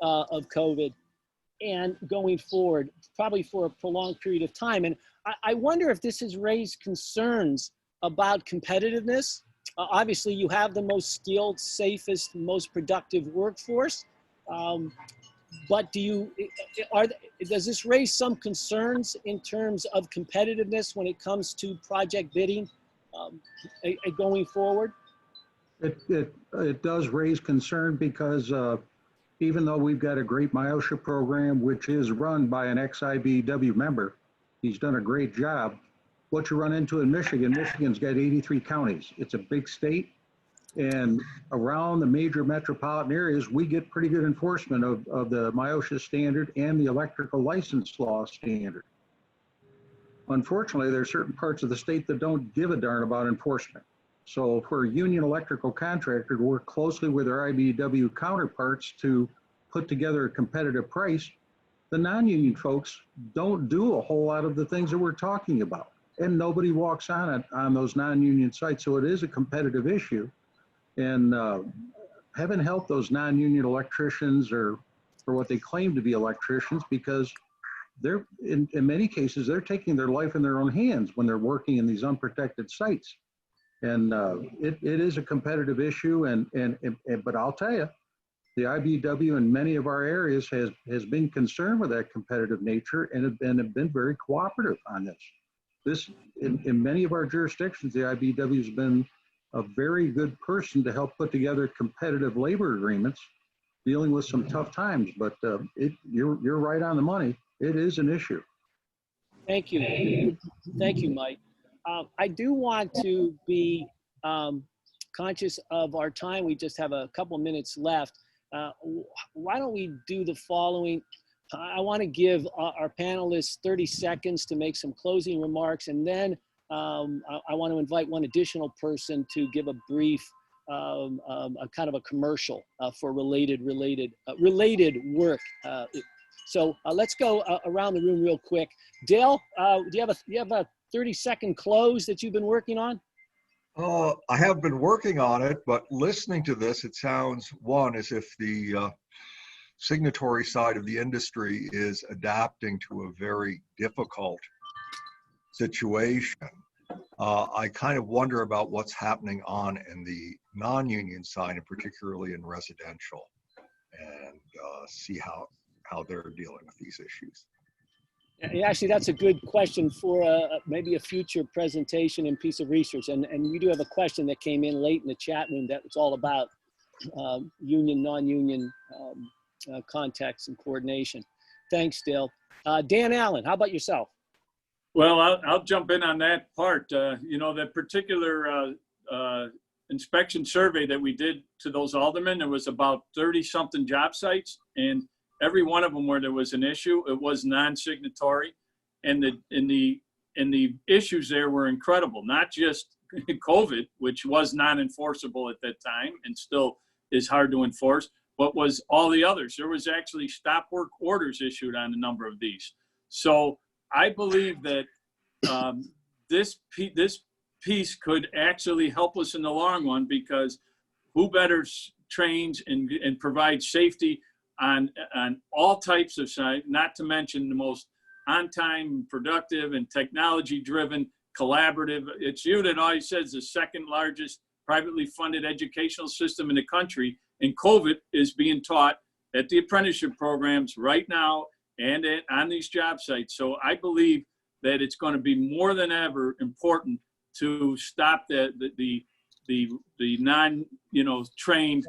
of COVID and going forward, probably for a prolonged period of time. And I wonder if this has raised concerns about competitiveness. Obviously, you have the most skilled, safest, most productive workforce. But does this raise some concerns in terms of competitiveness when it comes to project bidding going forward? It does raise concern because even though we've got a great MIOSHA program, which is run by an ex-IBEW member, he's done a great job. What you run into in Michigan, Michigan's got 83 counties. It's a big state. And around the major metropolitan areas, we get pretty good enforcement of the MIOSHA standard and the electrical license law standard. Unfortunately, there are certain parts of the state that don't give a darn about enforcement. So for a union electrical contractor to work closely with their IBEW counterparts to put together a competitive price, the non-union folks don't do a whole lot of the things that we're talking about. And nobody walks on it on those non-union sites. So it is a competitive issue. And heaven help those non-union electricians or what they claim to be electricians, because they're in many cases, they're taking their life in their own hands when they're working in these unprotected sites. And it is a competitive issue. But I'll tell you, the IBEW in many of our areas has been concerned with that competitive nature and have been very cooperative on this. In many of our jurisdictions, the IBEW has been a very good person to help put together competitive labor agreements dealing with some tough times. But you're right on the money. It is an issue. Thank you. Thank you, Mike. I do want to be conscious of our time, we just have a couple minutes left. Why don't we do the following? I want to give our panelists 30 seconds to make some closing remarks, and then I want to invite one additional person to give a brief, a kind of a commercial for related work. So let's go around the room real quick. Dale, do you have a 30-second close that you've been working on? I have been working on it, but listening to this, it sounds, one, as if the signatory side of the industry is adapting to a very difficult situation. I kind of wonder about what's happening in the non-union side, and particularly in residential, and see how they're dealing with these issues. And actually, that's a good question for maybe a future presentation and piece of research. And we do have a question that came in late in the chat room that was all about union, non-union context and coordination. Thanks, Dale. Dan Allen, how about yourself? Well, I'll jump in on that part. You know, that particular inspection survey that we did to those aldermen, there was about 30-something job sites, and every one of them where there was an issue, it was non-signatory, and the issues there were incredible. Not just COVID, which was non-enforceable at that time and still is hard to enforce, but was all the others. There was actually stop work orders issued on a number of these. So I believe that this piece could actually help us in the long run, because who better trains and provides safety on all types of sites, not to mention the most on-time, productive, and technology-driven, collaborative. It's you that always says the second largest privately funded educational system in the country, and COVID is being taught at the apprenticeship programs right now and on these job sites. So I believe that it's going to be more than ever important to stop the non, trained,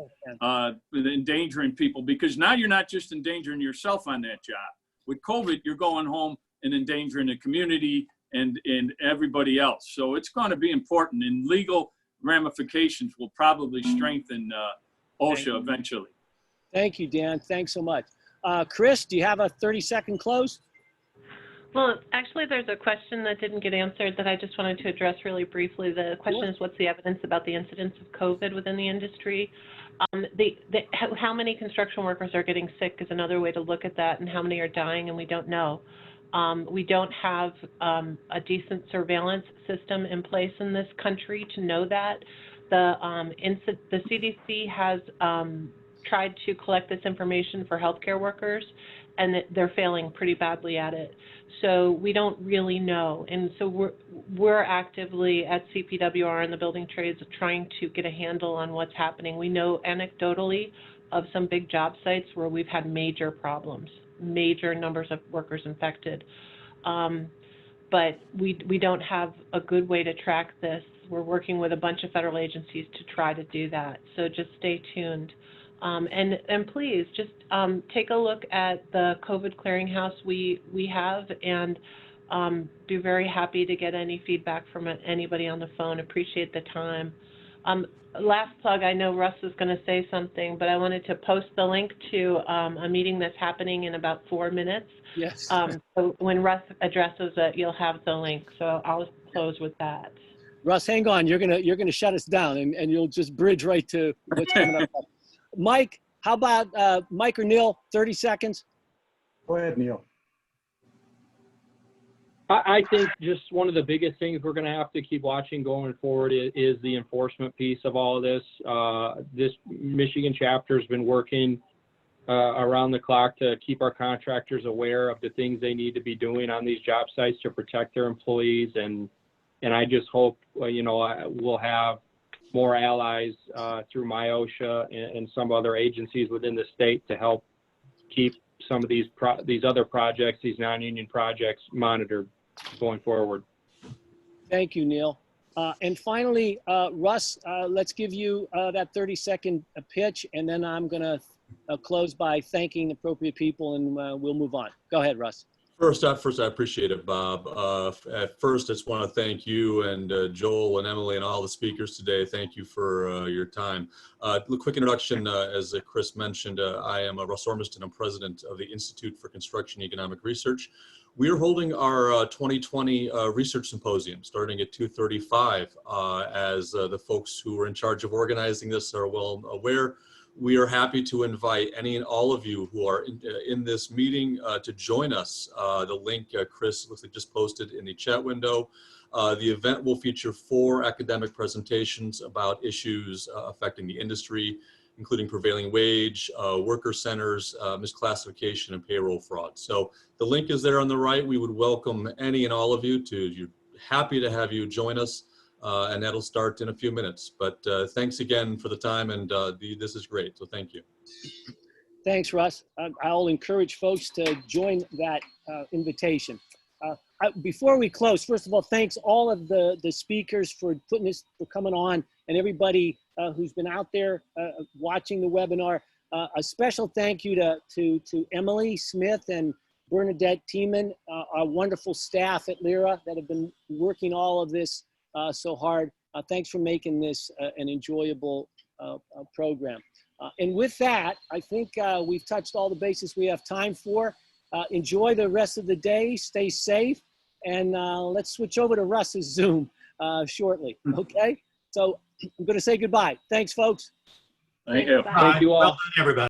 endangering people, because now you're not just endangering yourself on that job. With COVID, you're going home and endangering the community and everybody else. So it's going to be important, and legal ramifications will probably strengthen OSHA eventually. Thank you, Dan. Thanks so much. Chris, do you have a 30-second close? Well, actually, there's a question that didn't get answered that I just wanted to address really briefly. The question is, what's the evidence about the incidence of COVID within the industry? How many construction workers are getting sick is another way to look at that, and how many are dying, and we don't know. We don't have a decent surveillance system in place in this country to know that. The CDC has tried to collect this information for healthcare workers, and they're failing pretty badly at it. So we don't really know. And so we're actively at CPWR and the building trades trying to get a handle on what's happening. We know anecdotally of some big job sites where we've had major problems, major numbers of workers infected. But we don't have a good way to track this. We're working with a bunch of federal agencies to try to do that. So just stay tuned. And please just take a look at the COVID clearinghouse we have, and be very happy to get any feedback from anybody on the phone. Appreciate the time. Last plug, I know Russ was going to say something, but I wanted to post the link to a meeting that's happening in about 4 minutes. Yes. So when Russ addresses it, you'll have the link. So I'll close with that. Russ, hang on. You're gonna shut us down, and you'll just bridge right to what's coming up. Mike, how about Mike or Neil, 30 seconds? Go ahead, Neil. I think just one of the biggest things we're going to have to keep watching going forward is the enforcement piece of all of this. This Michigan chapter has been working around the clock to keep our contractors aware of the things they need to be doing on these job sites to protect their employees. And I just hope, we'll have more allies through MyOSHA and some other agencies within the state to help keep some of these other projects, these non-union projects, monitored going forward. Thank you, Neil. And finally, Russ, let's give you that 30-second pitch, and then I'm going to close by thanking appropriate people, and we'll move on. Go ahead, Russ. First, I appreciate it, Bob. At first, I just want to thank you and Joel and Emily and all the speakers today. Thank you for your time. A quick introduction, as Chris mentioned, I am Russ Ormiston. I'm president of the Institute for Construction Economic Research. We are holding our 2020 research symposium starting at 2:35. As the folks who are in charge of organizing this are well aware, we are happy to invite any and all of you who are in this meeting to join us. The link Chris looks like just posted in the chat window. The event will feature 4 academic presentations about issues affecting the industry, including prevailing wage, worker centers, misclassification, and payroll fraud. So the link is there on the right. We would welcome any and all of you you're happy to have you join us. And that'll start in a few minutes. But thanks again for the time, and this is great, so thank you. Thanks, Russ. I'll encourage folks to join that invitation. Before we close, first of all, thanks all of the speakers for coming on, and everybody who's been out there watching the webinar. A special thank you to Emily Smith and Bernadette Tiemann, our wonderful staff at LIRA that have been working all of this so hard. Thanks for making this an enjoyable program. And with that, I think we've touched all the bases we have time for. Enjoy the rest of the day, stay safe, and let's switch over to Russ's Zoom shortly, okay? So I'm gonna say goodbye. Thanks, folks. Thank you. Bye. Thank you all. Well done, everybody.